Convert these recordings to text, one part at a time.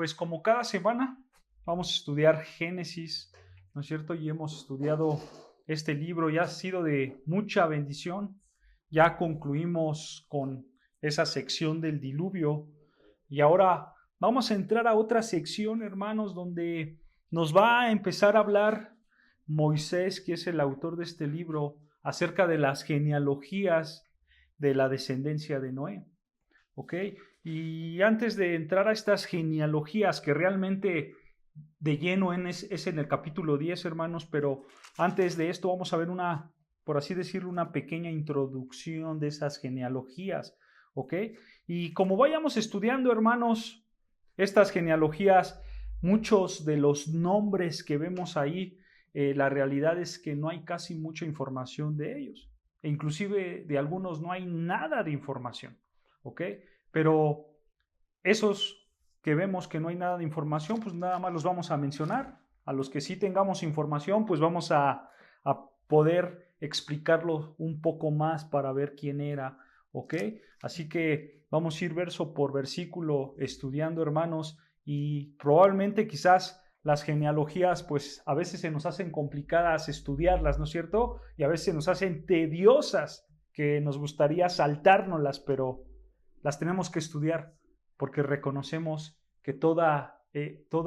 pues como cada semana vamos a estudiar Génesis, ¿no es cierto? Y hemos estudiado este libro y ha sido de mucha bendición. Ya concluimos con esa sección del diluvio y ahora vamos a entrar a otra sección, hermanos, donde nos va a empezar a hablar Moisés, que es el autor de este libro, acerca de las genealogías de la descendencia de Noé. ¿Ok? Y antes de entrar a estas genealogías que realmente de lleno es en el capítulo 10, hermanos, pero antes de esto vamos a ver una, por así decirlo, una pequeña introducción de esas genealogías, ¿ok? Y como vayamos estudiando, hermanos, estas genealogías, muchos de los nombres que vemos ahí, la realidad es que no hay casi mucha información de ellos, e inclusive de algunos no hay nada de información, ¿ok? Pero esos que vemos que no hay nada de información, pues nada más los vamos a mencionar. A los que sí tengamos información, pues vamos a poder explicarlo un poco más para ver quién era, ¿ok? Así que vamos a ir verso por versículo estudiando, hermanos, y probablemente quizás las genealogías, pues a veces se nos hacen complicadas estudiarlas, ¿no es cierto? Y a veces se nos hacen tediosas, que nos gustaría saltárnoslas, pero las tenemos que estudiar porque reconocemos que toda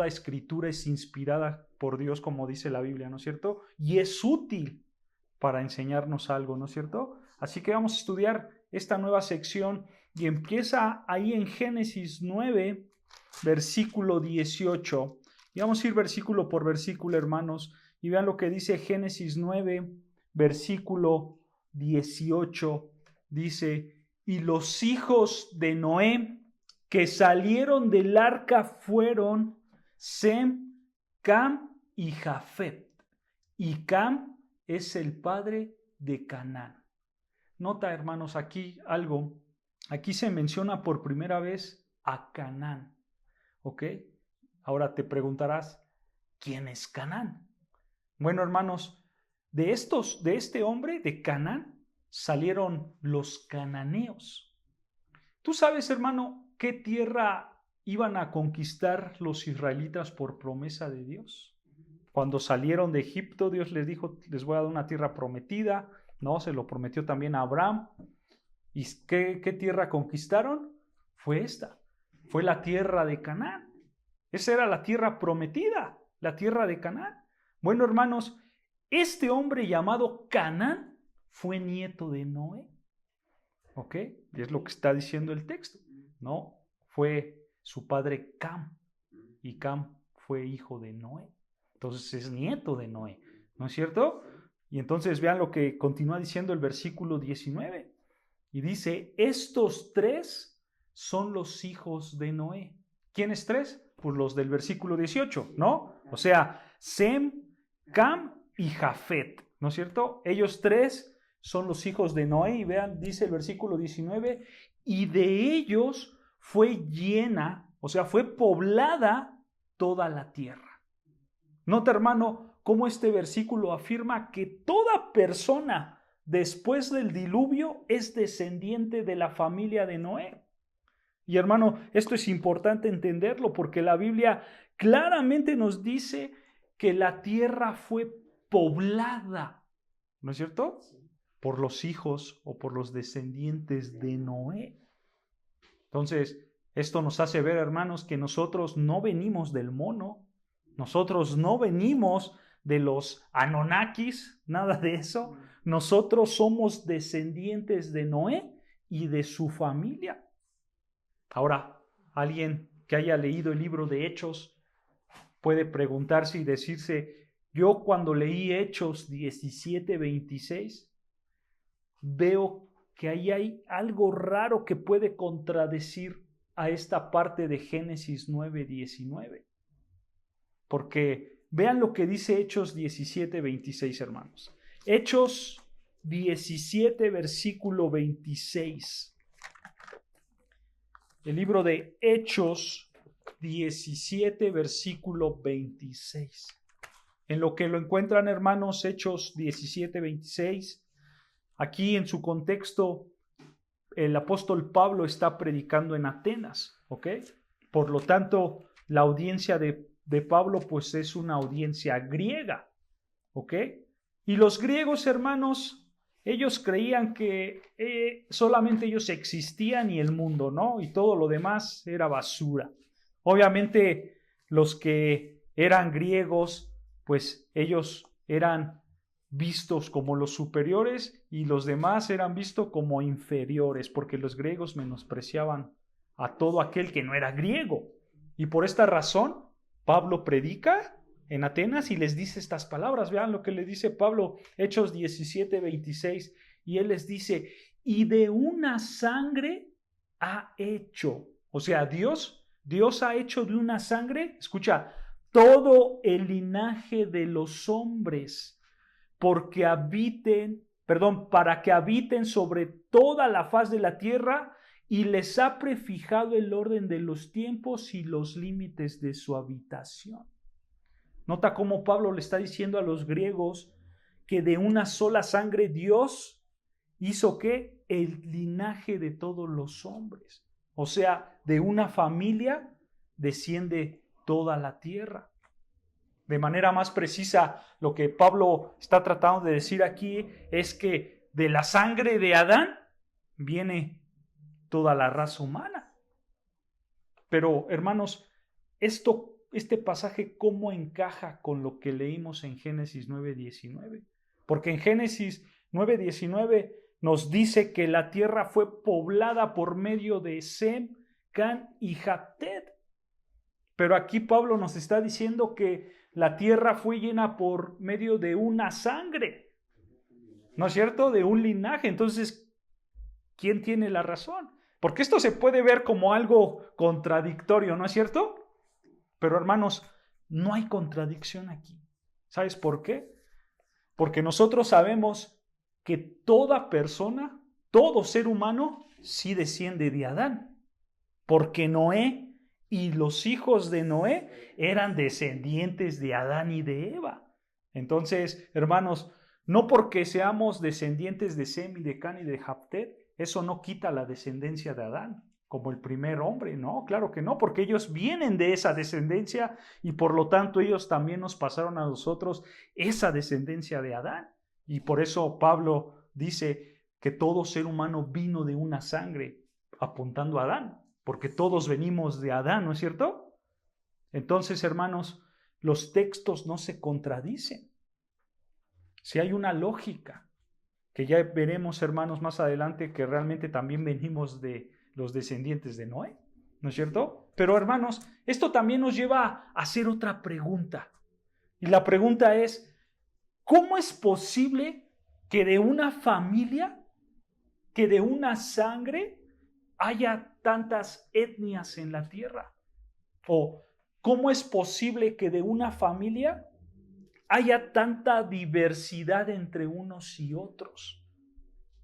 escritura es inspirada por Dios, como dice la Biblia, ¿no es cierto? Y es útil para enseñarnos algo, ¿no es cierto? Así que vamos a estudiar esta nueva sección y empieza ahí en Génesis 9, versículo 18. Y vamos a ir versículo por versículo, hermanos, y vean lo que dice Génesis 9, versículo 18. Dice: y los hijos de Noé que salieron del arca fueron Sem, Cam y Jafet. Y Cam es el padre de Canaán. Nota, hermanos, aquí algo. Aquí se menciona por primera vez a Canaán. ¿Ok? Ahora te preguntarás, ¿quién es Canaán? Bueno, hermanos, de este hombre, de Canaán, salieron los cananeos. ¿Tú sabes, hermano, qué tierra iban a conquistar los israelitas por promesa de Dios? Cuando salieron de Egipto, Dios les dijo, les voy a dar una tierra prometida, ¿no? Se lo prometió también a Abraham. ¿Y qué tierra conquistaron? Fue esta, fue la tierra de Canaán. Esa era la tierra prometida, la tierra de Canaán. Bueno, hermanos, este hombre llamado Canaán fue nieto de Noé. ¿Ok? Y es lo que está diciendo el texto, ¿no? Fue su padre Cam, y Cam fue hijo de Noé. Entonces es nieto de Noé, ¿no es cierto? Y entonces vean lo que continúa diciendo el versículo 19. Y dice, estos tres son los hijos de Noé. ¿Quiénes tres? Pues los del versículo 18, ¿no? O sea, Sem, Cam y Jafet, ¿no es cierto? Ellos tres son los hijos de Noé, y vean, dice el versículo 19, y de ellos fue llena, o sea, fue poblada toda la tierra. Nota, hermano, cómo este versículo afirma que toda persona después del diluvio es descendiente de la familia de Noé. Y hermano, esto es importante entenderlo porque la Biblia claramente nos dice que la tierra fue poblada, ¿no es cierto? Por los hijos o por los descendientes de Noé. Entonces, esto nos hace ver, hermanos, que nosotros no venimos del mono, nosotros no venimos de los Anunnakis, nada de eso. Nosotros somos descendientes de Noé y de su familia. Ahora, alguien que haya leído el libro de Hechos puede preguntarse y decirse, yo cuando leí Hechos 17:26, veo que ahí hay algo raro que puede contradecir a esta parte de Génesis 9:19. Porque vean lo que dice Hechos 17:26, hermanos. Hechos 17, versículo 26. El libro de Hechos 17, versículo 26. En lo que lo encuentran, hermanos, Hechos 17:26. Aquí en su contexto, el apóstol Pablo está predicando en Atenas, ¿ok? Por lo tanto, la audiencia de Pablo pues es una audiencia griega, ¿ok? Y los griegos, hermanos, ellos creían que solamente ellos existían y el mundo, ¿no? Y todo lo demás era basura. Obviamente los que eran griegos, pues ellos eran vistos como los superiores y los demás eran vistos como inferiores, porque los griegos menospreciaban a todo aquel que no era griego. Y por esta razón, Pablo predica en Atenas y les dice estas palabras. Vean lo que le dice Pablo, Hechos 17:26, y él les dice, y de una sangre ha hecho, o sea, Dios ha hecho de una sangre, escucha, todo el linaje de los hombres, para que habiten sobre toda la faz de la tierra, y les ha prefijado el orden de los tiempos y los límites de su habitación. Nota cómo Pablo le está diciendo a los griegos que de una sola sangre Dios hizo ¿qué? El linaje de todos los hombres. O sea, de una familia desciende toda la tierra. De manera más precisa, lo que Pablo está tratando de decir aquí es que de la sangre de Adán viene toda la raza humana. Pero, hermanos, este pasaje, ¿cómo encaja con lo que leímos en Génesis 9:19? Porque en Génesis 9:19 nos dice que la tierra fue poblada por medio de Sem, Can y Jafet. Pero aquí Pablo nos está diciendo que la tierra fue llena por medio de una sangre, ¿no es cierto? De un linaje. Entonces, ¿quién tiene la razón? Porque esto se puede ver como algo contradictorio, ¿no es cierto? Pero hermanos, no hay contradicción aquí. ¿Sabes por qué? Porque nosotros sabemos que toda persona, todo ser humano, sí desciende de Adán. Porque Noé y los hijos de Noé eran descendientes de Adán y de Eva. Entonces, hermanos, no porque seamos descendientes de Sem y de Can y de Jafet, eso no quita la descendencia de Adán como el primer hombre, no, claro que no, porque ellos vienen de esa descendencia y por lo tanto ellos también nos pasaron a nosotros esa descendencia de Adán. Y por eso Pablo dice que todo ser humano vino de una sangre, apuntando a Adán, porque todos venimos de Adán, ¿no es cierto? Entonces, hermanos, los textos no se contradicen. Si hay una lógica, que ya veremos, hermanos, más adelante, que realmente también venimos de los descendientes de Noé, ¿no es cierto? Pero, hermanos, esto también nos lleva a hacer otra pregunta. Y la pregunta es, ¿cómo es posible que de una familia, que de una sangre, haya tantas etnias en la tierra? ¿O cómo es posible que de una familia haya tanta diversidad entre unos y otros?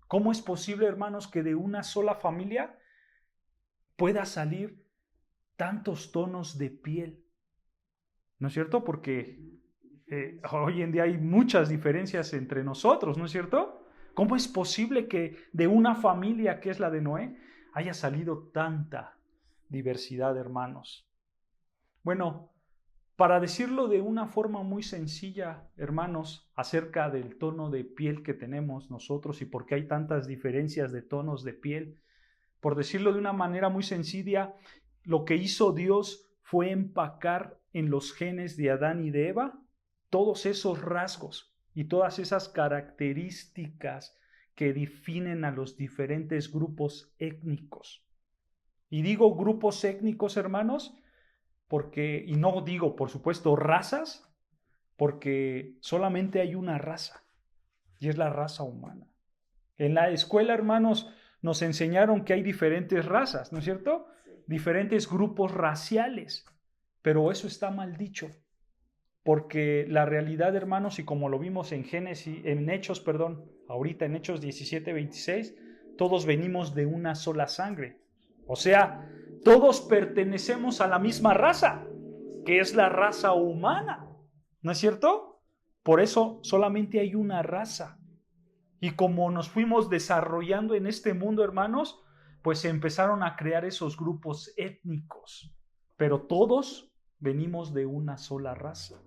¿Cómo es posible, hermanos, que de una sola familia pueda salir tantos tonos de piel? ¿No es cierto? Porque hoy en día hay muchas diferencias entre nosotros, ¿no es cierto? ¿Cómo es posible que de una familia que es la de Noé haya salido tanta diversidad, hermanos? Bueno, para decirlo de una forma muy sencilla, hermanos, acerca del tono de piel que tenemos nosotros y por qué hay tantas diferencias de tonos de piel, por decirlo de una manera muy sencilla, lo que hizo Dios fue empacar en los genes de Adán y de Eva todos esos rasgos y todas esas características que definen a los diferentes grupos étnicos. Y digo grupos étnicos, hermanos, porque, y no digo, por supuesto, razas, porque solamente hay una raza, y es la raza humana. En la escuela, hermanos, nos enseñaron que hay diferentes razas, ¿no es cierto? Diferentes grupos raciales, pero eso está mal dicho, porque la realidad, hermanos, y como lo vimos en ahorita en Hechos 17:26, todos venimos de una sola sangre. O sea, todos pertenecemos a la misma raza, que es la raza humana, ¿no es cierto? Por eso solamente hay una raza. Y como nos fuimos desarrollando en este mundo, hermanos, pues se empezaron a crear esos grupos étnicos. Pero todos venimos de una sola raza.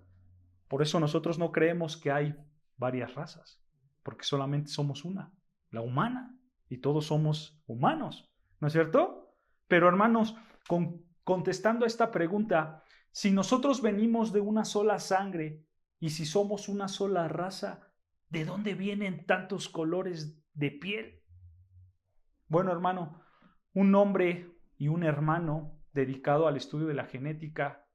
Por eso nosotros no creemos que hay varias razas, porque solamente somos una, la humana, y todos somos humanos, ¿no es cierto? Pero hermanos, contestando a esta pregunta, si nosotros venimos de una sola sangre y si somos una sola raza, ¿de dónde vienen tantos colores de piel? Bueno, hermano, un hombre y un hermano dedicado al estudio de la genética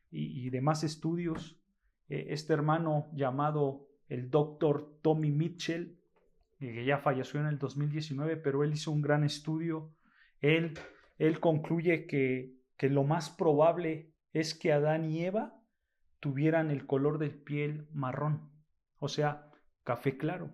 y demás estudios, este hermano llamado el doctor Tommy Mitchell, que ya falleció en el 2019, pero él hizo un gran estudio. Él concluye que lo más probable es que Adán y Eva tuvieran el color de piel marrón, o sea, café claro.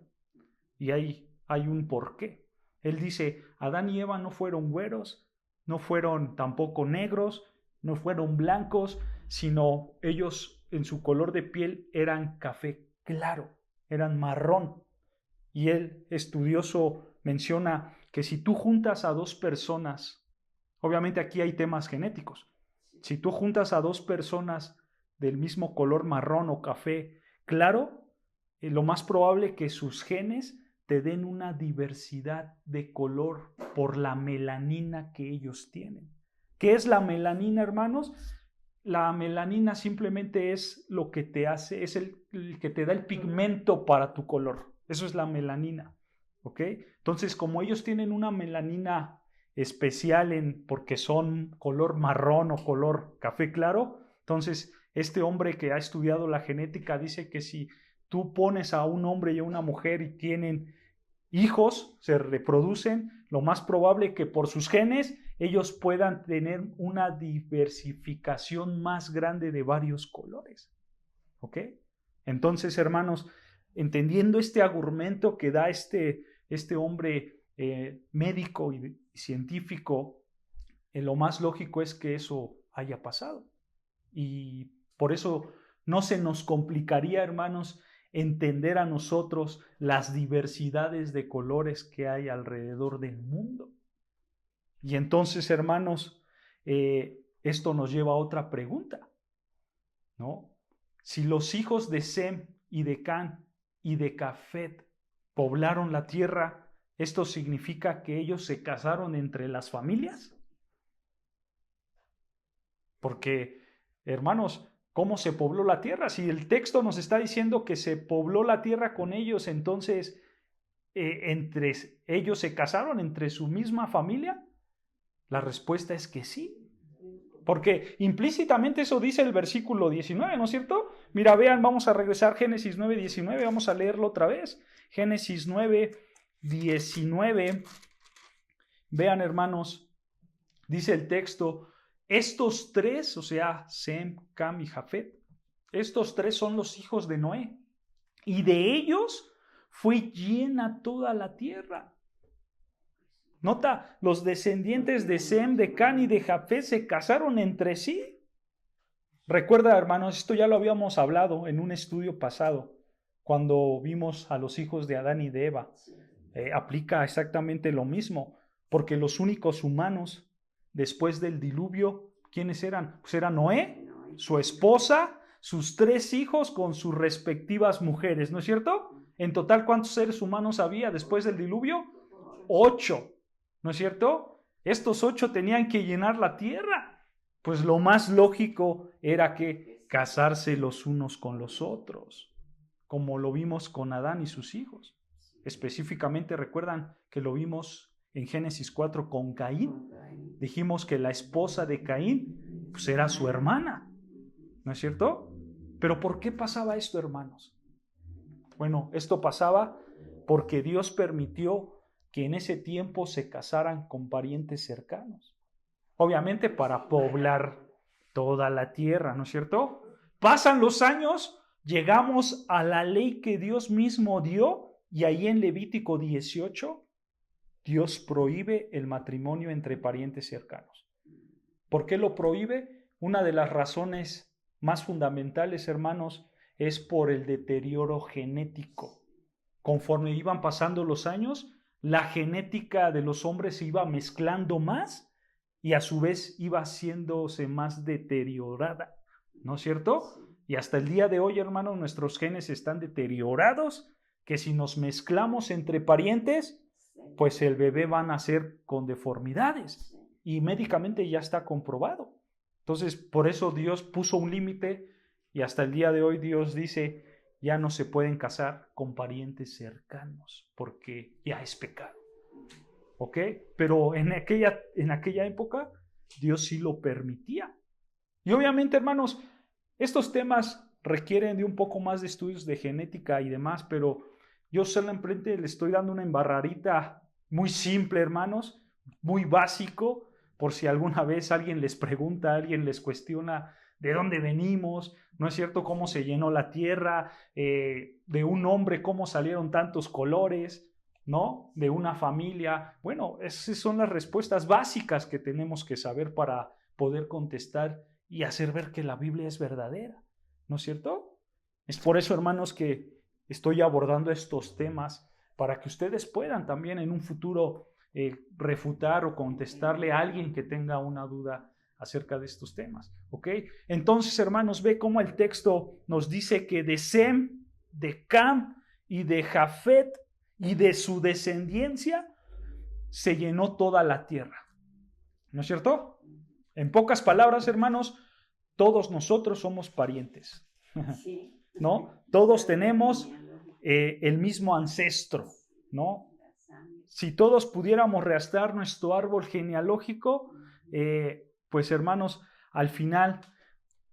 Y hay un porqué. Él dice, Adán y Eva no fueron güeros, no fueron tampoco negros, no fueron blancos, sino ellos en su color de piel eran café claro, eran marrón. Y el estudioso menciona que si tú juntas a dos personas, obviamente aquí hay temas genéticos, si tú juntas a dos personas del mismo color marrón o café claro, lo más probable es que sus genes te den una diversidad de color por la melanina que ellos tienen. ¿Qué es la melanina, hermanos? La melanina simplemente es lo que te hace, es el que te da el pigmento para tu color. Eso es la melanina, ¿ok? Entonces, como ellos tienen una melanina especial porque son color marrón o color café claro, entonces este hombre que ha estudiado la genética dice que si tú pones a un hombre y a una mujer y tienen hijos, se reproducen, lo más probable es que por sus genes ellos puedan tener una diversificación más grande de varios colores. ¿Ok? Entonces, hermanos, entendiendo este argumento que da este hombre médico y científico, lo más lógico es que eso haya pasado. Y por eso no se nos complicaría, hermanos, entender a nosotros las diversidades de colores que hay alrededor del mundo. Y entonces, hermanos, esto nos lleva a otra pregunta, ¿no? Si los hijos de Sem y de Can y de Jafet poblaron la tierra, ¿esto significa que ellos se casaron entre las familias? Porque, hermanos, ¿cómo se pobló la tierra? Si el texto nos está diciendo que se pobló la tierra con ellos, entonces, ¿entre ellos se casaron entre su misma familia? La respuesta es que sí. Porque implícitamente eso dice el versículo 19, ¿no es cierto? Mira, vean, vamos a regresar a Génesis 9:19, vamos a leerlo otra vez. Génesis 9:19. Vean, hermanos, dice el texto, estos tres, o sea, Sem, Cam y Jafet, estos tres son los hijos de Noé, y de ellos fue llena toda la tierra. Nota, los descendientes de Sem, de Can y de Jafet se casaron entre sí. Recuerda, hermanos, esto ya lo habíamos hablado en un estudio pasado, cuando vimos a los hijos de Adán y de Eva. Aplica exactamente lo mismo, porque los únicos humanos después del diluvio, ¿quiénes eran? Pues era Noé, su esposa, sus tres hijos con sus respectivas mujeres, ¿no es cierto? En total, ¿cuántos seres humanos había después del diluvio? 8, ¿no es cierto? Estos 8 tenían que llenar la tierra. Pues lo más lógico era que casarse los unos con los otros, como lo vimos con Adán y sus hijos. Específicamente, recuerdan que lo vimos en Génesis 4 con Caín. Dijimos que la esposa de Caín pues era su hermana, ¿no es cierto? Pero ¿por qué pasaba esto, hermanos? Bueno, esto pasaba porque Dios permitió que en ese tiempo se casaran con parientes cercanos. Obviamente para poblar toda la tierra, ¿no es cierto? Pasan los años, llegamos a la ley que Dios mismo dio, y ahí en Levítico 18, Dios prohíbe el matrimonio entre parientes cercanos. ¿Por qué lo prohíbe? Una de las razones más fundamentales, hermanos, es por el deterioro genético. Conforme iban pasando los años, la genética de los hombres se iba mezclando más y a su vez iba haciéndose más deteriorada. ¿no es cierto? Y hasta el día de hoy, hermanos, nuestros genes están deteriorados, que si nos mezclamos entre parientes, pues el bebé va a nacer con deformidades. Y médicamente ya está comprobado. Entonces, por eso Dios puso un límite y hasta el día de hoy Dios dice, ya no se pueden casar con parientes cercanos, porque ya es pecado. ¿Ok? Pero en aquella época, Dios sí lo permitía. Y obviamente, hermanos, estos temas requieren de un poco más de estudios de genética y demás, pero yo solamente le estoy dando una embarradita muy simple, hermanos, muy básico, por si alguna vez alguien les pregunta, alguien les cuestiona de dónde venimos, ¿no es cierto? ¿Cómo se llenó la tierra? De un hombre, ¿cómo salieron tantos colores? ¿No? De una familia. Bueno, esas son las respuestas básicas que tenemos que saber para poder contestar y hacer ver que la Biblia es verdadera, ¿no es cierto? Es por eso, hermanos, que estoy abordando estos temas para que ustedes puedan también en un futuro refutar o contestarle a alguien que tenga una duda acerca de estos temas, ¿ok? Entonces, hermanos, ve cómo el texto nos dice que de Sem, de Cam y de Jafet y de su descendencia se llenó toda la tierra, ¿no es cierto? En pocas palabras, hermanos, todos nosotros somos parientes, ¿no? Todos tenemos el mismo ancestro, ¿no? Si todos pudiéramos rastrear nuestro árbol genealógico, pues hermanos, al final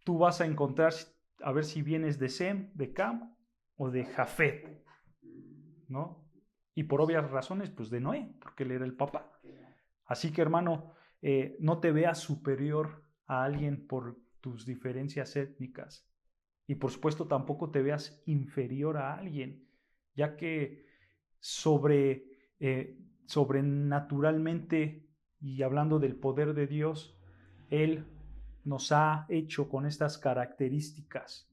tú vas a encontrar, a ver si vienes de Sem, de Cam o de Jafet, ¿no? Y por obvias razones, pues de Noé, porque él era el papá. Así que, hermano, no te veas superior a alguien por tus diferencias étnicas. Y por supuesto tampoco te veas inferior a alguien, ya que sobrenaturalmente y hablando del poder de Dios, Él nos ha hecho con estas características.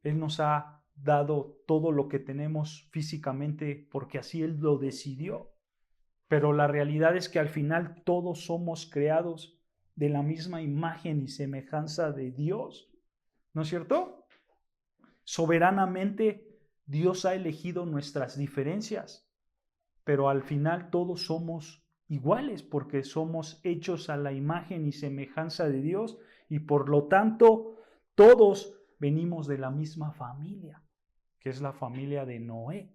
Él nos ha dado todo lo que tenemos físicamente porque así Él lo decidió. Pero la realidad es que al final todos somos creados de la misma imagen y semejanza de Dios, ¿no es cierto? Soberanamente Dios ha elegido nuestras diferencias, pero al final todos somos iguales porque somos hechos a la imagen y semejanza de Dios y por lo tanto todos venimos de la misma familia, que es la familia de Noé.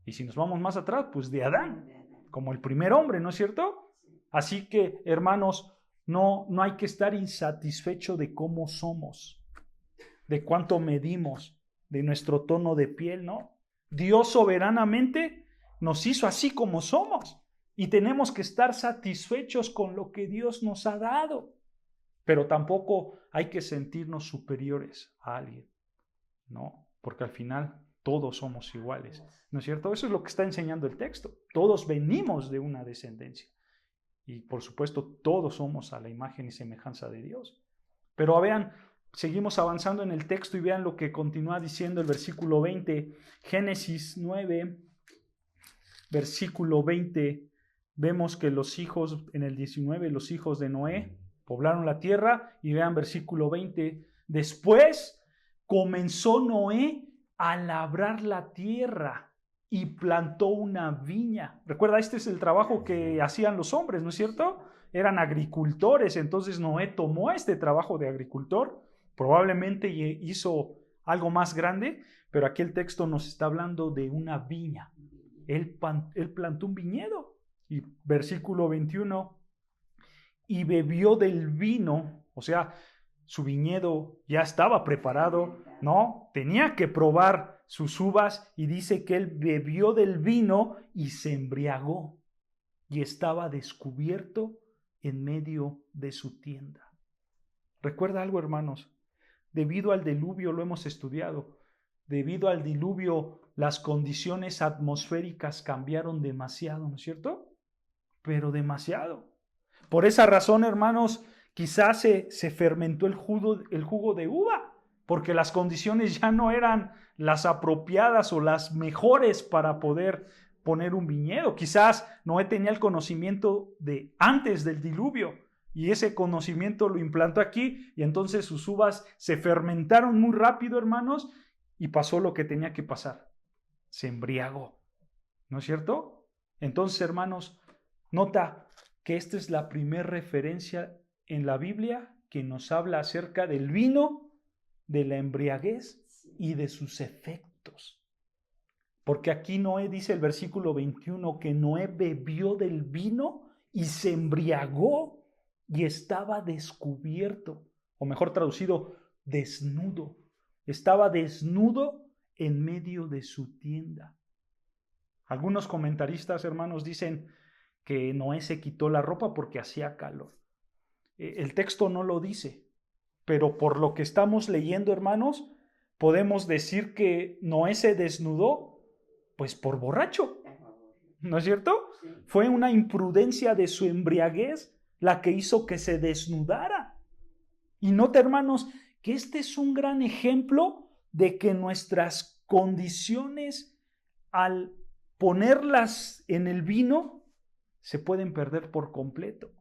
Y si nos vamos más atrás, pues de Adán, como el primer hombre, ¿no es cierto? Así que, hermanos, no hay que estar insatisfecho de cómo somos, de cuánto medimos, de nuestro tono de piel, ¿no? Dios soberanamente nos hizo así como somos y tenemos que estar satisfechos con lo que Dios nos ha dado, pero tampoco hay que sentirnos superiores a alguien, ¿no? Porque al final todos somos iguales, ¿no es cierto? Eso es lo que está enseñando el texto. Todos venimos de una descendencia y por supuesto todos somos a la imagen y semejanza de Dios. Pero vean, seguimos avanzando en el texto y vean lo que continúa diciendo el versículo 20, Génesis 9, versículo 20, vemos que los hijos, en el 19, los hijos de Noé poblaron la tierra y vean versículo 20, después comenzó Noé a labrar la tierra y plantó una viña. Recuerda, este es el trabajo que hacían los hombres, ¿no es cierto? Eran agricultores, entonces Noé tomó este trabajo de agricultor, probablemente hizo algo más grande, pero aquí el texto nos está hablando de una viña. Él plantó un viñedo. Y versículo 21, y bebió del vino, o sea, su viñedo ya estaba preparado, ¿no? Tenía que probar sus uvas y dice que él bebió del vino y se embriagó y estaba descubierto en medio de su tienda. Recuerda algo, hermanos, debido al diluvio, lo hemos estudiado, debido al diluvio las condiciones atmosféricas cambiaron demasiado, ¿no es cierto? Pero demasiado. Por esa razón, hermanos, quizás se fermentó el jugo de uva, porque las condiciones ya no eran las apropiadas o las mejores para poder poner un viñedo. Quizás Noé tenía el conocimiento de antes del diluvio, y ese conocimiento lo implantó aquí, y entonces sus uvas se fermentaron muy rápido, hermanos, y pasó lo que tenía que pasar. Se embriagó, ¿no es cierto? Entonces, hermanos, nota que esta es la primera referencia en la Biblia que nos habla acerca del vino, de la embriaguez y de sus efectos. Porque aquí Noé dice el versículo 21 que Noé bebió del vino y se embriagó y estaba descubierto, o mejor traducido, desnudo. Estaba desnudo en medio de su tienda. Algunos comentaristas, hermanos, dicen que Noé se quitó la ropa porque hacía calor. El texto no lo dice, pero por lo que estamos leyendo, hermanos, podemos decir que Noé se desnudó, pues por borracho, ¿no es cierto? Fue una imprudencia de su embriaguez la que hizo que se desnudara. Y nota, hermanos, que este es un gran ejemplo de que nuestras condiciones, al ponerlas en el vino, se pueden perder por completo.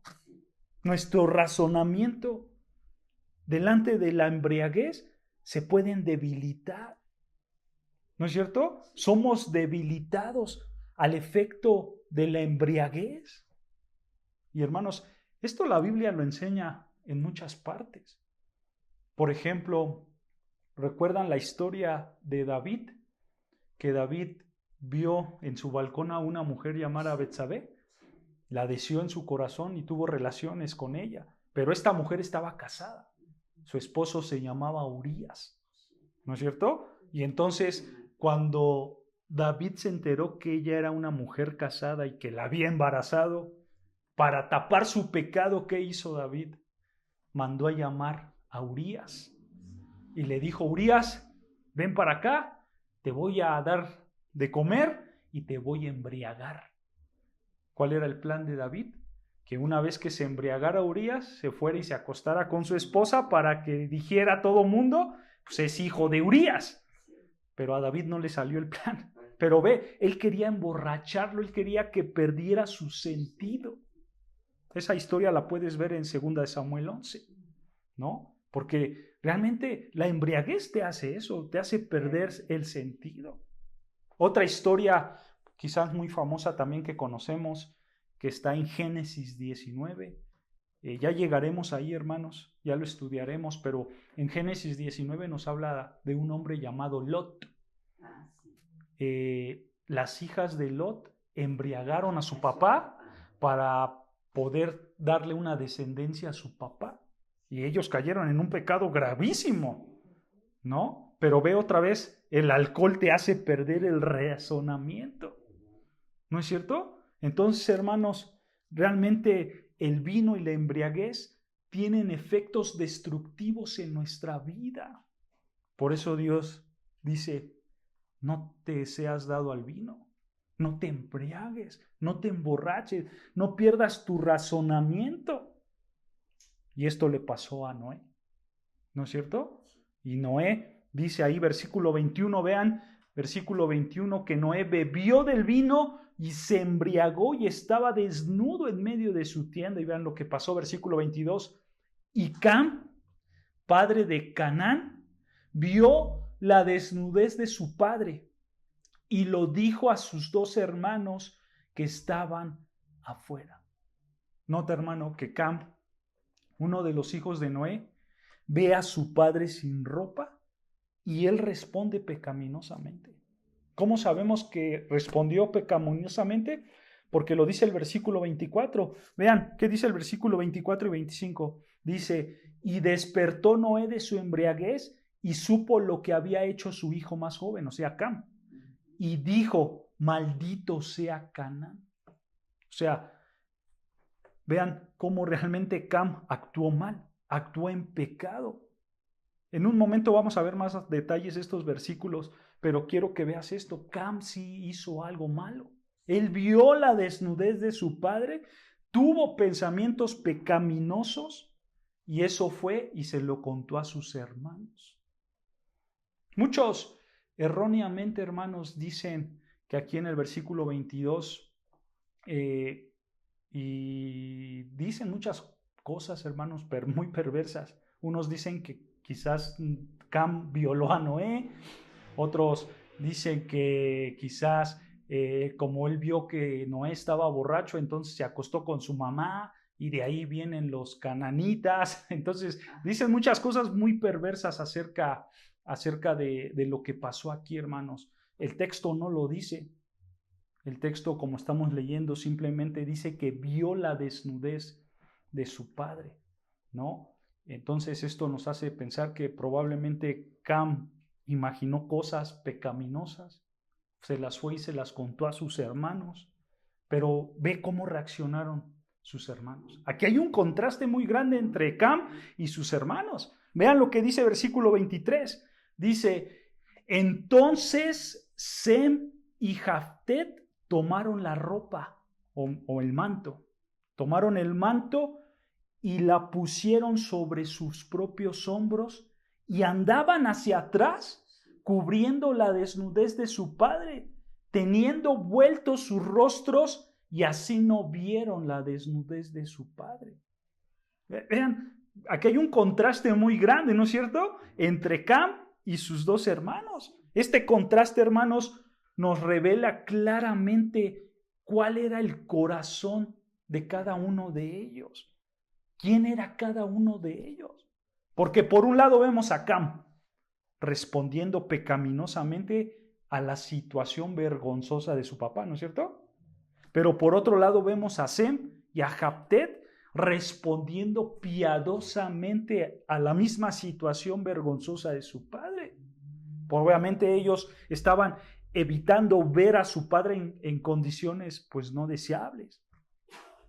Nuestro razonamiento delante de la embriaguez se pueden debilitar. ¿No es cierto? Somos debilitados al efecto de la embriaguez. Y hermanos, esto la Biblia lo enseña en muchas partes. Por ejemplo, ¿recuerdan la historia de David? Que David vio en su balcón a una mujer llamada Betsabé, la deseó en su corazón y tuvo relaciones con ella. Pero esta mujer estaba casada. Su esposo se llamaba Urías, ¿no es cierto? Y entonces, cuando David se enteró que ella era una mujer casada y que la había embarazado, para tapar su pecado, ¿qué hizo David? Mandó a llamar a Urías y le dijo: Urías, ven para acá, te voy a dar de comer y te voy a embriagar. ¿Cuál era el plan de David? Que una vez que se embriagara Urías, se fuera y se acostara con su esposa para que dijera a todo mundo, pues es hijo de Urías. Pero a David no le salió el plan. Pero ve, él quería emborracharlo, él quería que perdiera su sentido. Esa historia la puedes ver en 2 Samuel 11, ¿no? Porque realmente la embriaguez te hace eso, te hace perder el sentido. Otra historia quizás muy famosa también que conocemos, que está en Génesis 19. Ya llegaremos ahí, hermanos, ya lo estudiaremos, pero en Génesis 19 nos habla de un hombre llamado Lot. Las hijas de Lot embriagaron a su papá para poder darle una descendencia a su papá. Y ellos cayeron en un pecado gravísimo, ¿no? Pero ve otra vez, el alcohol te hace perder el razonamiento, ¿no es cierto? Entonces, hermanos, realmente el vino y la embriaguez tienen efectos destructivos en nuestra vida. Por eso Dios dice: no te seas dado al vino, no te embriagues, no te emborraches, no pierdas tu razonamiento. Y esto le pasó a Noé, ¿no es cierto? Y Noé dice ahí, versículo 21, vean, versículo 21, que Noé bebió del vino y se embriagó y estaba desnudo en medio de su tienda. Y vean lo que pasó, versículo 22. Y Cam, padre de Canaán, vio la desnudez de su padre y lo dijo a sus 2 hermanos que estaban afuera. Nota, hermano, que Cam, uno de los hijos de Noé, ve a su padre sin ropa y él responde pecaminosamente. ¿Cómo sabemos que respondió pecaminosamente? Porque lo dice el versículo 24. Vean, ¿qué dice el versículo 24 y 25? Dice: y despertó Noé de su embriaguez y supo lo que había hecho su hijo más joven, o sea, Cam. Y dijo: maldito sea Canaán. O sea, vean cómo realmente Cam actuó mal, actuó en pecado. En un momento vamos a ver más detalles de estos versículos, pero quiero que veas esto. Cam sí hizo algo malo. Él vio la desnudez de su padre, tuvo pensamientos pecaminosos y eso fue y se lo contó a sus hermanos. Muchos erróneamente, hermanos, dicen que aquí en el versículo 22 y dicen muchas cosas, hermanos, muy perversas. Unos dicen que quizás Cam violó a Noé, otros dicen que quizás como él vio que Noé estaba borracho, entonces se acostó con su mamá y de ahí vienen los cananitas. Entonces dicen muchas cosas muy perversas acerca de lo que pasó aquí, hermanos. El texto no lo dice. El texto, como estamos leyendo, simplemente dice que vio la desnudez de su padre, ¿no? Entonces esto nos hace pensar que probablemente Cam imaginó cosas pecaminosas, se las fue y se las contó a sus hermanos, pero ve cómo reaccionaron sus hermanos. Aquí hay un contraste muy grande entre Cam y sus hermanos. Vean lo que dice versículo 23. Dice, entonces Sem y Jaftet tomaron la ropa o el manto. Tomaron el manto y la pusieron sobre sus propios hombros y andaban hacia atrás, cubriendo la desnudez de su padre, teniendo vueltos sus rostros, y así no vieron la desnudez de su padre. Vean, aquí hay un contraste muy grande, ¿no es cierto?, entre Cam y sus dos hermanos. Este contraste, hermanos, nos revela claramente cuál era el corazón de cada uno de ellos. ¿Quién era cada uno de ellos? Porque por un lado vemos a Cam respondiendo pecaminosamente a la situación vergonzosa de su papá, ¿no es cierto? Pero por otro lado vemos a Sem y a Jaftet respondiendo piadosamente a la misma situación vergonzosa de su padre. Obviamente ellos estaban evitando ver a su padre en condiciones pues no deseables.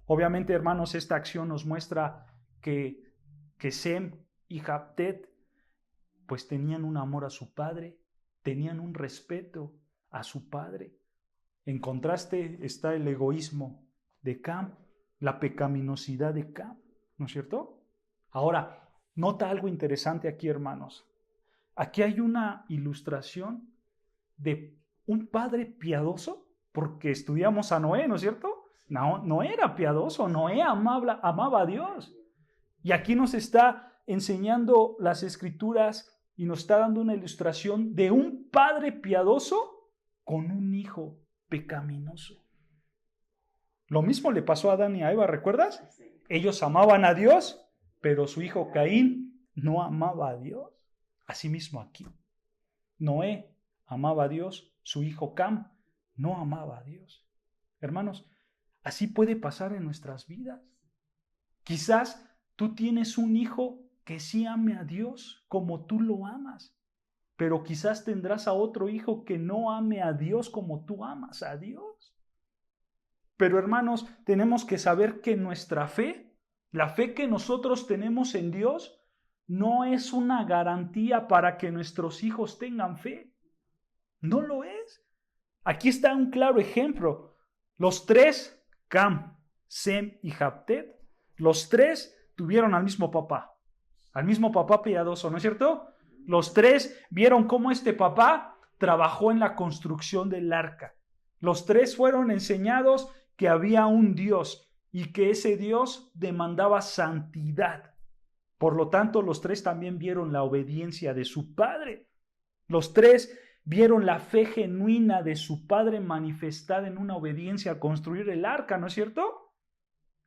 Obviamente, hermanos, esta acción nos muestra que Sem y Jaftet pues tenían un amor a su padre, tenían un respeto a su padre. En contraste está el egoísmo de Cam, la pecaminosidad de Cam, ¿no es cierto? Ahora, nota algo interesante aquí, hermanos. Aquí hay una ilustración de un padre piadoso, porque estudiamos a Noé, ¿no es cierto? Noé era piadoso, Noé amaba a Dios. Y aquí nos está enseñando las Escrituras y nos está dando una ilustración de un padre piadoso con un hijo pecaminoso. Lo mismo le pasó a Adán y a Eva, ¿recuerdas? Ellos amaban a Dios, pero su hijo Caín no amaba a Dios. Asimismo aquí, Noé amaba a Dios, su hijo Cam no amaba a Dios. Hermanos, así puede pasar en nuestras vidas. Quizás tú tienes un hijo que sí ame a Dios como tú lo amas, pero quizás tendrás a otro hijo que no ame a Dios como tú amas a Dios. Pero hermanos, tenemos que saber que nuestra fe, la fe que nosotros tenemos en Dios, no es una garantía para que nuestros hijos tengan fe. No lo es. Aquí está un claro ejemplo. Los tres, Cam, Sem y Jaftet, los tres tuvieron al mismo papá piadoso, ¿no es cierto? Los tres vieron cómo este papá trabajó en la construcción del arca. Los tres fueron enseñados que había un Dios y que ese Dios demandaba santidad. Por lo tanto, los tres también vieron la obediencia de su padre. Los tres vieron la fe genuina de su padre manifestada en una obediencia a construir el arca, ¿no es cierto?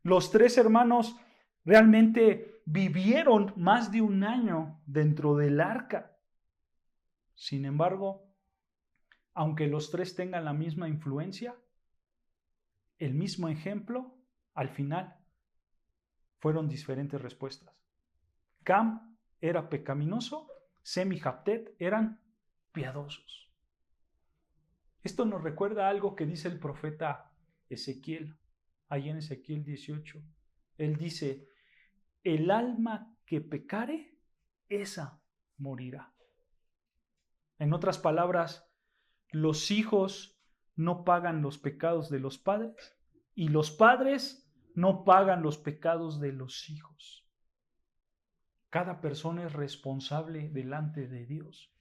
Los tres hermanos realmente vivieron más de un año dentro del arca. Sin embargo, aunque los tres tengan la misma influencia, el mismo ejemplo, al final fueron diferentes respuestas. Cam era pecaminoso, Sem y Jaftet eran piadosos. Esto nos recuerda algo que dice el profeta Ezequiel, ahí en Ezequiel 18. Él dice, el alma que pecare, esa morirá. En otras palabras, los hijos no pagan los pecados de los padres y los padres no pagan los pecados de los hijos. Cada persona es responsable delante de Dios.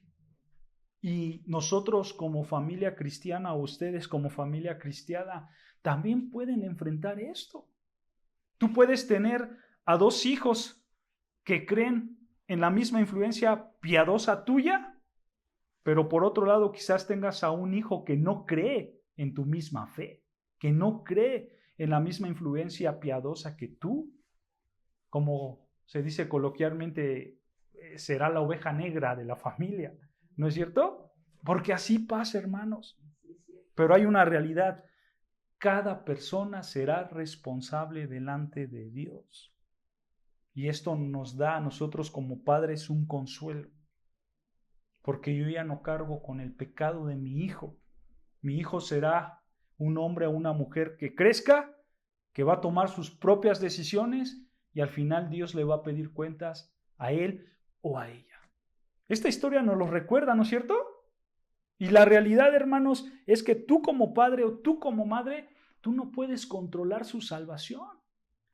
Y nosotros como familia cristiana, o ustedes como familia cristiana, también pueden enfrentar esto. Tú puedes tener a dos hijos que creen en la misma influencia piadosa tuya, pero por otro lado quizás tengas a un hijo que no cree en tu misma fe, que no cree en la misma influencia piadosa que tú, como se dice coloquialmente, será la oveja negra de la familia, ¿no es cierto? Porque así pasa, hermanos. Pero hay una realidad: cada persona será responsable delante de Dios. Y esto nos da a nosotros como padres un consuelo, porque yo ya no cargo con el pecado de mi hijo. Mi hijo será un hombre o una mujer que crezca, que va a tomar sus propias decisiones y al final Dios le va a pedir cuentas a él o a ella. Esta historia nos lo recuerda, ¿no es cierto? Y la realidad, hermanos, es que tú como padre o tú como madre, tú no puedes controlar su salvación.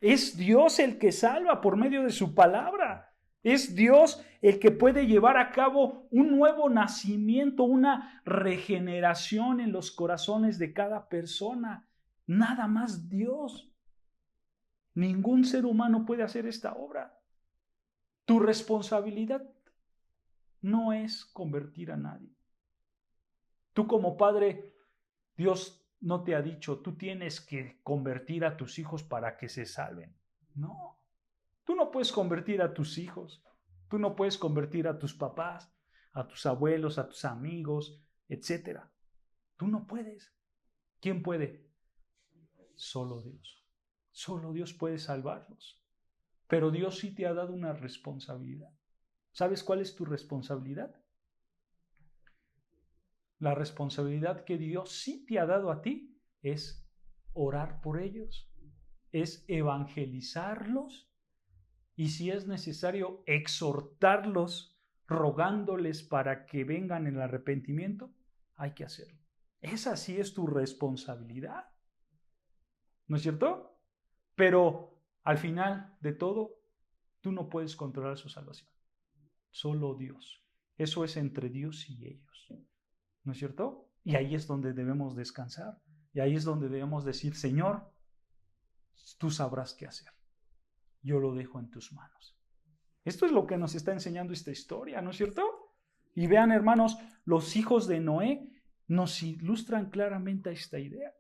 Es Dios el que salva por medio de su palabra. Es Dios el que puede llevar a cabo un nuevo nacimiento, una regeneración en los corazones de cada persona. Nada más Dios. Ningún ser humano puede hacer esta obra. Tu responsabilidad no es convertir a nadie. Tú como padre, Dios no te ha dicho, tú tienes que convertir a tus hijos para que se salven. No, tú no puedes convertir a tus hijos. Tú no puedes convertir a tus papás, a tus abuelos, a tus amigos, etc. Tú no puedes. ¿Quién puede? Solo Dios. Solo Dios puede salvarlos. Pero Dios sí te ha dado una responsabilidad. ¿Sabes cuál es tu responsabilidad? La responsabilidad que Dios sí te ha dado a ti es orar por ellos, es evangelizarlos y si es necesario exhortarlos, rogándoles para que vengan en el arrepentimiento, hay que hacerlo. Esa sí es tu responsabilidad, ¿no es cierto? Pero al final de todo, tú no puedes controlar su salvación, solo Dios. Eso es entre Dios y ellos. ¿No es cierto? Y ahí es donde debemos descansar. Y ahí es donde debemos decir, Señor, tú sabrás qué hacer. Yo lo dejo en tus manos. Esto es lo que nos está enseñando esta historia, ¿no es cierto? Y vean, hermanos, los hijos de Noé nos ilustran claramente esta idea.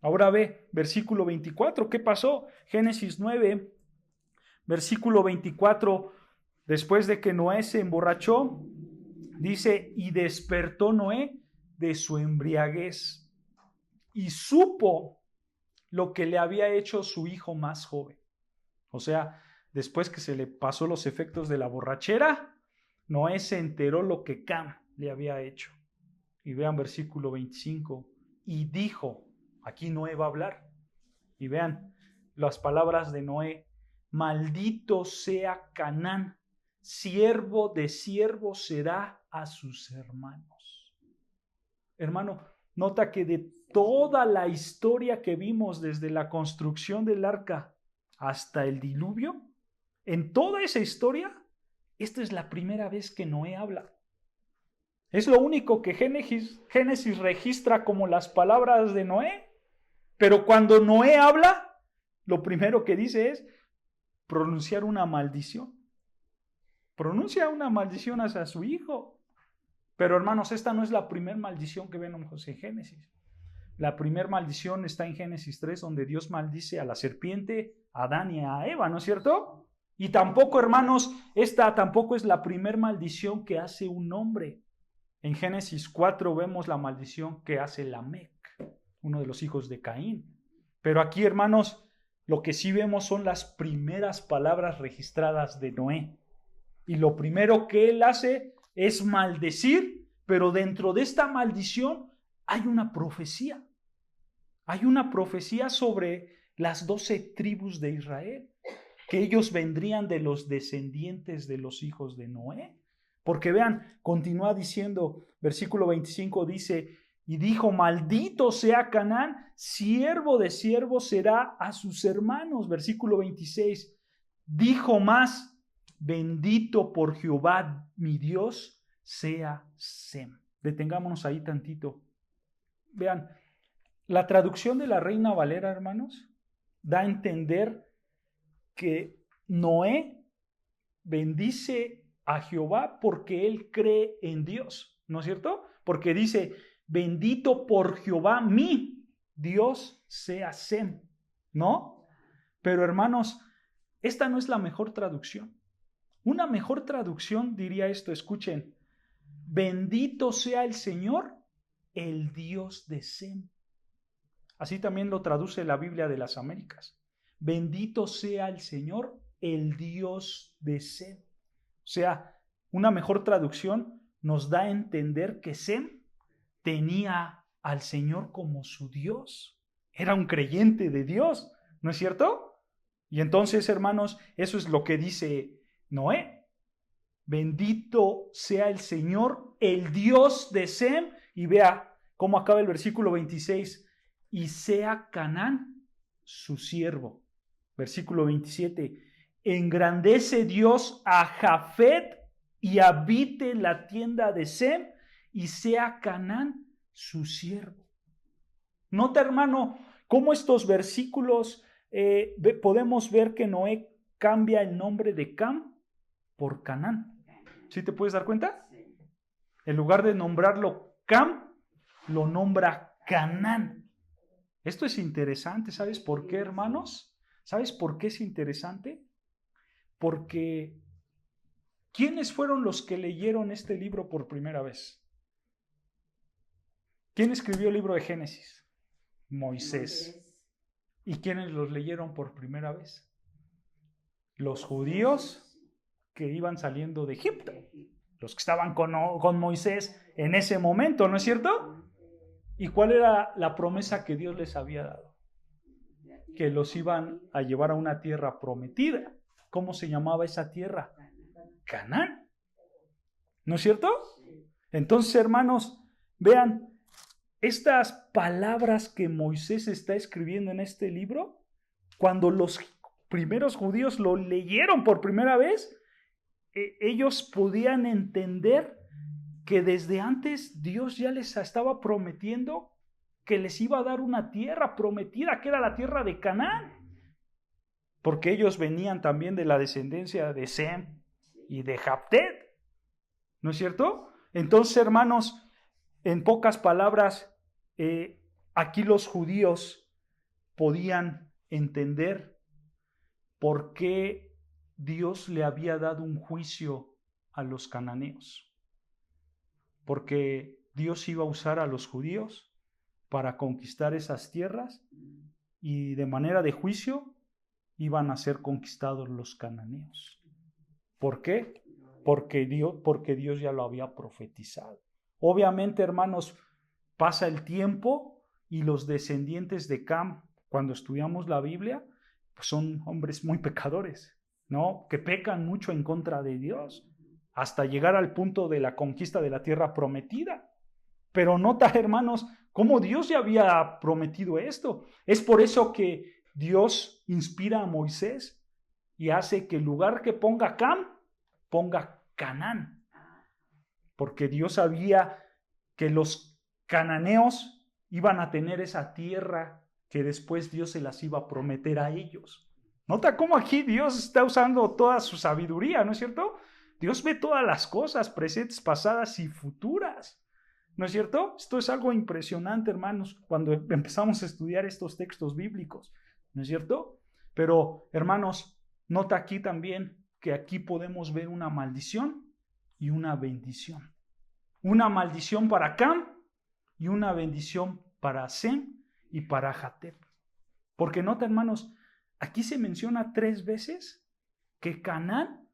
Ahora ve, versículo 24, ¿qué pasó? Génesis 9, versículo 24, después de que Noé se emborrachó, dice, y despertó Noé de su embriaguez y supo lo que le había hecho su hijo más joven. O sea, después que se le pasó los efectos de la borrachera, Noé se enteró lo que Cam le había hecho. Y vean versículo 25, y dijo, aquí Noé va a hablar, y vean las palabras de Noé, maldito sea Canaán, siervo de siervo será a sus hermanos. Hermano, nota que de toda la historia que vimos desde la construcción del arca hasta el diluvio, en toda esa historia, esta es la primera vez que Noé habla. Es lo único que Génesis registra como las palabras de Noé, pero cuando Noé habla, lo primero que dice es pronunciar una maldición. Pronuncia una maldición hacia su hijo. Pero hermanos, esta no es la primera maldición que vemos en Génesis. La primera maldición está en Génesis 3, donde Dios maldice a la serpiente, a Adán y a Eva, ¿no es cierto? Y tampoco, hermanos, esta tampoco es la primera maldición que hace un hombre. En Génesis 4 vemos la maldición que hace Lamec, uno de los hijos de Caín. Pero aquí, hermanos, lo que sí vemos son las primeras palabras registradas de Noé. Y lo primero que él hace es maldecir, pero dentro de esta maldición hay una profecía. Hay una profecía sobre las 12 tribus de Israel, que ellos vendrían de los descendientes de los hijos de Noé. Porque vean, continúa diciendo, versículo 25 dice, y dijo, maldito sea Canaán, siervo de siervo será a sus hermanos. Versículo 26, dijo más, bendito por Jehová mi Dios sea Sem. Detengámonos ahí tantito. Vean, la traducción de la Reina Valera, hermanos, da a entender que Noé bendice a Jehová porque él cree en Dios, ¿no es cierto? Porque dice, bendito por Jehová mi Dios sea Sem, ¿no? Pero hermanos, esta no es la mejor traducción. Una mejor traducción diría esto, escuchen, bendito sea el Señor, el Dios de Sem. Así también lo traduce la Biblia de las Américas. Bendito sea el Señor, el Dios de Sem. O sea, una mejor traducción nos da a entender que Sem tenía al Señor como su Dios. Era un creyente de Dios, ¿no es cierto? Y entonces, hermanos, eso es lo que dice Noé. Bendito sea el Señor, el Dios de Sem. Y vea cómo acaba el versículo 26. Y sea Canaán su siervo. Versículo 27. Engrandece Dios a Jafet y habite en la tienda de Sem y sea Canaán su siervo. Nota, hermano, cómo estos versículos podemos ver que Noé cambia el nombre de Cam por Canaán. ¿Sí te puedes dar cuenta? En lugar de nombrarlo Cam, lo nombra Canaán. Esto es interesante, ¿sabes por qué, hermanos? ¿Sabes por qué es interesante? Porque ¿quiénes fueron los que leyeron este libro por primera vez? ¿Quién escribió el libro de Génesis? Moisés. ¿Y quiénes los leyeron por primera vez? Los judíos que iban saliendo de Egipto, los que estaban con Moisés en ese momento, ¿no es cierto? ¿Y cuál era la promesa que Dios les había dado? Que los iban a llevar a una tierra prometida. ¿Cómo se llamaba esa tierra? Canaán. ¿No es cierto? Entonces, hermanos, vean, estas palabras que Moisés está escribiendo en este libro, cuando los primeros judíos lo leyeron por primera vez, ellos podían entender que desde antes Dios ya les estaba prometiendo que les iba a dar una tierra prometida, que era la tierra de Canaán, porque ellos venían también de la descendencia de Sem y de Jafet, ¿no es cierto? Entonces, hermanos, en pocas palabras, aquí los judíos podían entender por qué Dios le había dado un juicio a los cananeos. Porque Dios iba a usar a los judíos para conquistar esas tierras y de manera de juicio iban a ser conquistados los cananeos. ¿Por qué? Porque Dios ya lo había profetizado. Obviamente, hermanos, pasa el tiempo y los descendientes de Cam, cuando estudiamos la Biblia, pues son hombres muy pecadores, ¿no? Que pecan mucho en contra de Dios, hasta llegar al punto de la conquista de la tierra prometida. Pero nota, hermanos, cómo Dios ya había prometido esto. Es por eso que Dios inspira a Moisés y hace que el lugar que ponga Cam, ponga Canaán. Porque Dios sabía que los cananeos iban a tener esa tierra que después Dios se las iba a prometer a ellos. Nota cómo aquí Dios está usando toda su sabiduría, ¿no es cierto? Dios ve todas las cosas, presentes, pasadas y futuras. ¿No es cierto? Esto es algo impresionante, hermanos, cuando empezamos a estudiar estos textos bíblicos. ¿No es cierto? Pero, hermanos, nota aquí también que aquí podemos ver una maldición y una bendición. Una maldición para Cam y una bendición para Sem y para Jafet. Porque nota, hermanos, aquí se menciona 3 veces que Canaán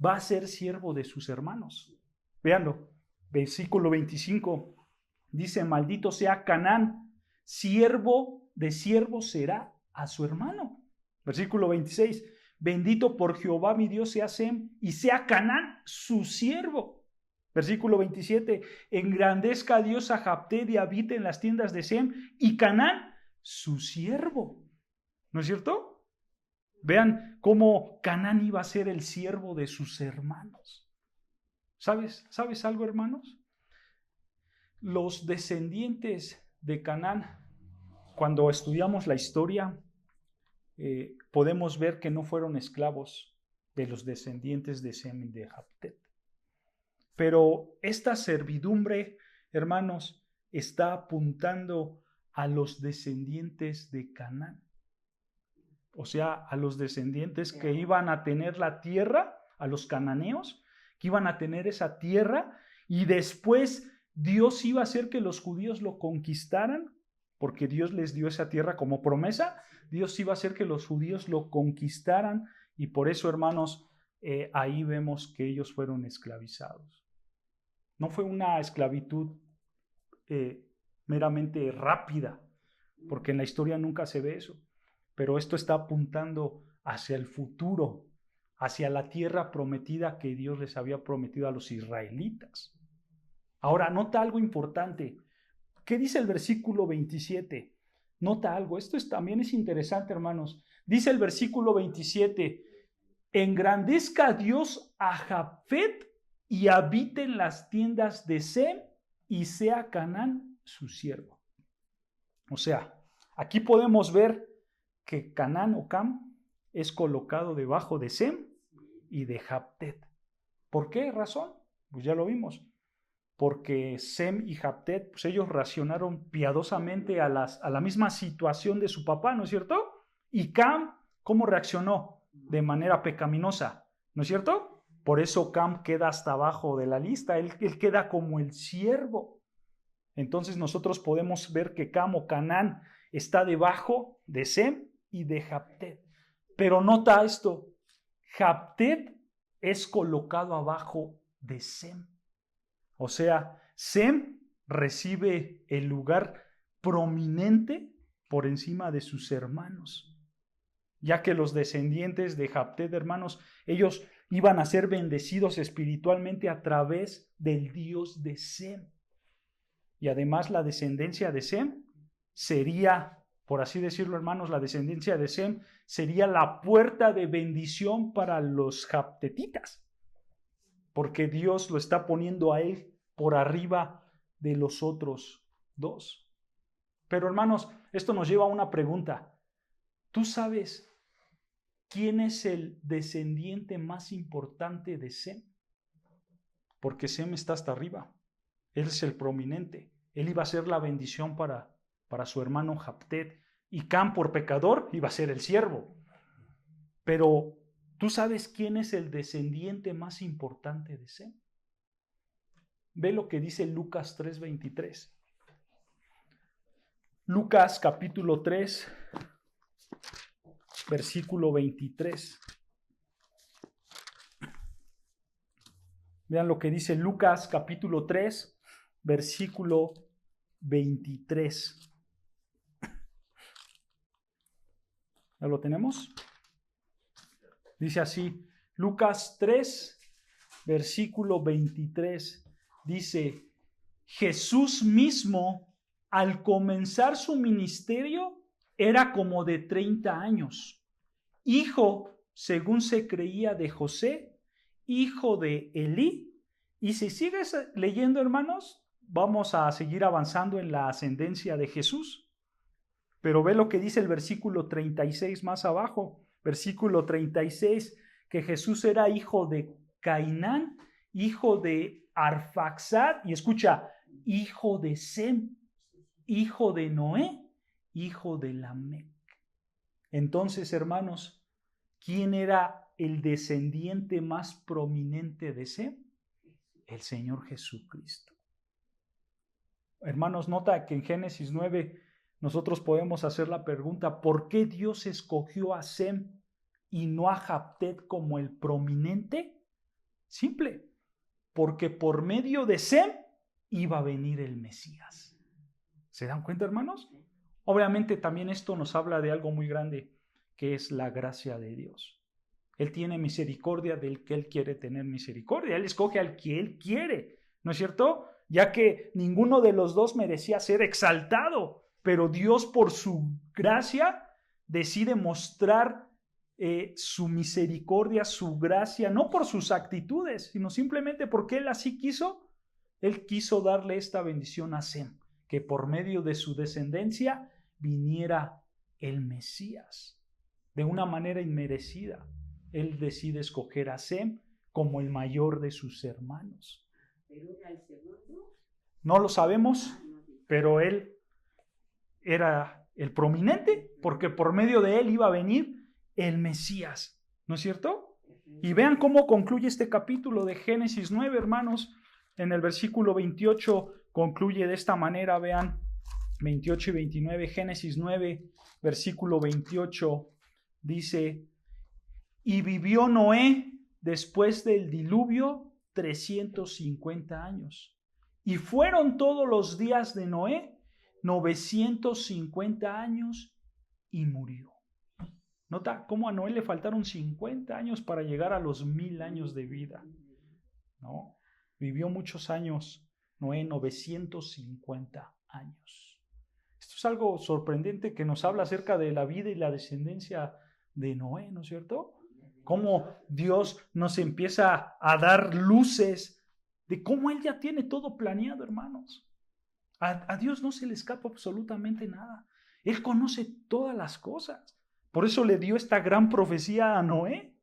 va a ser siervo de sus hermanos. Véanlo, versículo 25 dice: maldito sea Canaán, siervo de siervo será a su hermano. Versículo 26, bendito por Jehová mi Dios sea Sem y sea Canaán su siervo. Versículo 27, engrandezca a Dios a Jafet y habite en las tiendas de Sem y Canaán su siervo. ¿No es cierto? Vean cómo Canaán iba a ser el siervo de sus hermanos. ¿Sabes algo, hermanos? Los descendientes de Canaán, cuando estudiamos la historia, podemos ver que no fueron esclavos de los descendientes de Sem y de Jaftet. Pero esta servidumbre, hermanos, está apuntando a los descendientes de Canaán. O sea, a los descendientes que iban a tener la tierra, a los cananeos, que iban a tener esa tierra, y después Dios iba a hacer que los judíos lo conquistaran, porque Dios les dio esa tierra como promesa. Dios iba a hacer que los judíos lo conquistaran, y por eso, hermanos, ahí vemos que ellos fueron esclavizados. No fue una esclavitud meramente rápida, porque en la historia nunca se ve eso. Pero esto está apuntando hacia el futuro, hacia la tierra prometida que Dios les había prometido a los israelitas. Ahora, nota algo importante. ¿Qué dice el versículo 27? Nota algo. Esto también es interesante, hermanos. Dice el versículo 27, engrandezca a Dios a Jafet y habite en las tiendas de Sem y sea Canaán su siervo. O sea, aquí podemos ver que Canaán o Cam es colocado debajo de Sem y de Jaftet. ¿Por qué razón? Pues ya lo vimos. Porque Sem y Jaftet, pues ellos reaccionaron piadosamente a la misma situación de su papá, ¿no es cierto? Y Cam, ¿cómo reaccionó? De manera pecaminosa, ¿no es cierto? Por eso Cam queda hasta abajo de la lista, él queda como el siervo. Entonces nosotros podemos ver que Cam o Canaán está debajo de Sem y de Jaftet. Pero nota esto, Jaftet es colocado abajo de Sem. O sea, Sem recibe el lugar prominente por encima de sus hermanos, ya que los descendientes de Jaftet, hermanos, ellos iban a ser bendecidos espiritualmente a través del Dios de Sem. Y además la descendencia de Sem sería, por así decirlo, hermanos, la descendencia de Sem sería la puerta de bendición para los jaftetitas, porque Dios lo está poniendo a él por arriba de los otros dos. Pero, hermanos, esto nos lleva a una pregunta. ¿Tú sabes quién es el descendiente más importante de Sem? Porque Sem está hasta arriba. Él es el prominente. Él iba a ser la bendición para su hermano Jaftet. Y Cam, por pecador, iba a ser el siervo. Pero, ¿tú sabes quién es el descendiente más importante de Sem? Ve lo que dice Lucas 3:23. Lucas capítulo 3, versículo 23. Vean lo que dice Lucas capítulo 3, versículo 23. ¿Ya lo tenemos? Dice así, Lucas 3, versículo 23. Dice, Jesús mismo, al comenzar su ministerio, era como de 30 años, hijo, según se creía, de José, hijo de Elí. Y si sigues leyendo, hermanos, vamos a seguir avanzando en la ascendencia de Jesús. Pero ve lo que dice el versículo 36 más abajo. Versículo 36, que Jesús era hijo de Cainán, hijo de Arfaxad, y escucha, hijo de Sem, hijo de Noé, hijo de Lamec. Entonces, hermanos, ¿quién era el descendiente más prominente de Sem? El Señor Jesucristo. Hermanos, nota que en Génesis 9 nosotros podemos hacer la pregunta, ¿por qué Dios escogió a Sem y no a Jaftet como el prominente? Simple, porque por medio de Sem iba a venir el Mesías. ¿Se dan cuenta, hermanos? Obviamente también esto nos habla de algo muy grande, que es la gracia de Dios. Él tiene misericordia del que Él quiere tener misericordia. Él escoge al que Él quiere, ¿no es cierto? Ya que ninguno de los dos merecía ser exaltado, pero Dios por su gracia decide mostrar su misericordia, su gracia, no por sus actitudes, sino simplemente porque Él así quiso. Él quiso darle esta bendición a Sem, que por medio de su descendencia viniera el Mesías de una manera inmerecida. él decide escoger a Sem como el mayor de sus hermanos. ¿Pero era el segundo? No lo sabemos, pero él era el prominente, porque por medio de él iba a venir el Mesías, ¿no es cierto? Y vean cómo concluye este capítulo de Génesis 9, hermanos. En el versículo 28 concluye de esta manera, vean, 28 y 29, Génesis 9, versículo 28, dice: y vivió Noé después del diluvio 350 años. Y fueron todos los días de Noé 950 años y murió. Nota cómo a Noé le faltaron 50 años para llegar a los 1000 años de vida. ¿No? Vivió muchos años, Noé, 950 años. Esto es algo sorprendente que nos habla acerca de la vida y la descendencia de Noé, ¿no es cierto? Cómo Dios nos empieza a dar luces de cómo Él ya tiene todo planeado, hermanos. A Dios no se le escapa absolutamente nada. Él conoce todas las cosas. Por eso le dio esta gran profecía a Noé.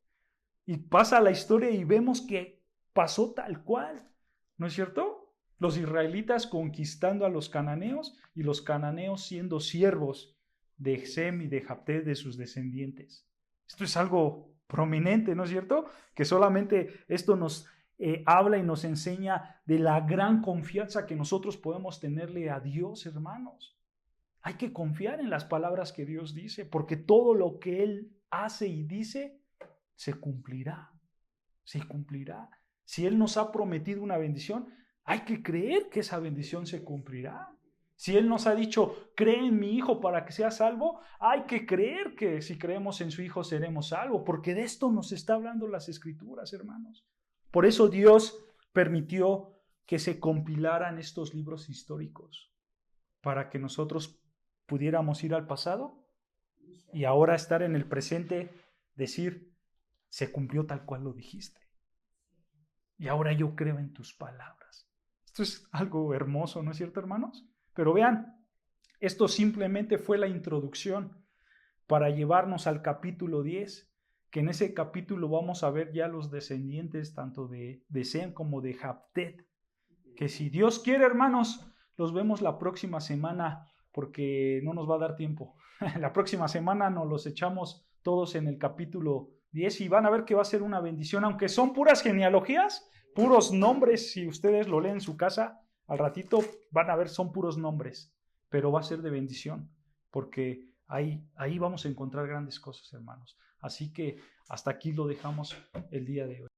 Y pasa la historia y vemos que pasó tal cual, ¿no es cierto? Los israelitas conquistando a los cananeos y los cananeos siendo siervos de Sem y de Jaftet, de sus descendientes. Esto es algo prominente, ¿no es cierto? Que solamente esto nos habla y nos enseña de la gran confianza que nosotros podemos tenerle a Dios, hermanos. Hay que confiar en las palabras que Dios dice, porque todo lo que Él hace y dice se cumplirá, se cumplirá. Si Él nos ha prometido una bendición, hay que creer que esa bendición se cumplirá. Si Él nos ha dicho, cree en mi Hijo para que sea salvo, hay que creer que si creemos en su Hijo seremos salvos, porque de esto nos está hablando las Escrituras, hermanos. Por eso Dios permitió que se compilaran estos libros históricos, para que nosotros pudiéramos ir al pasado y ahora estar en el presente, decir, se cumplió tal cual lo dijiste. Y ahora yo creo en tus palabras. Esto es algo hermoso, ¿no es cierto, hermanos? Pero vean, esto simplemente fue la introducción para llevarnos al capítulo 10, que en ese capítulo vamos a ver ya los descendientes tanto de Sem como de Jaftet. Que si Dios quiere, hermanos, los vemos la próxima semana, porque no nos va a dar tiempo. La próxima semana nos los echamos todos en el capítulo 10 y van a ver que va a ser una bendición, aunque son puras genealogías, puros nombres. Si ustedes lo leen en su casa, al ratito van a ver, son puros nombres, pero va a ser de bendición, porque ahí vamos a encontrar grandes cosas, hermanos. Así que hasta aquí lo dejamos el día de hoy.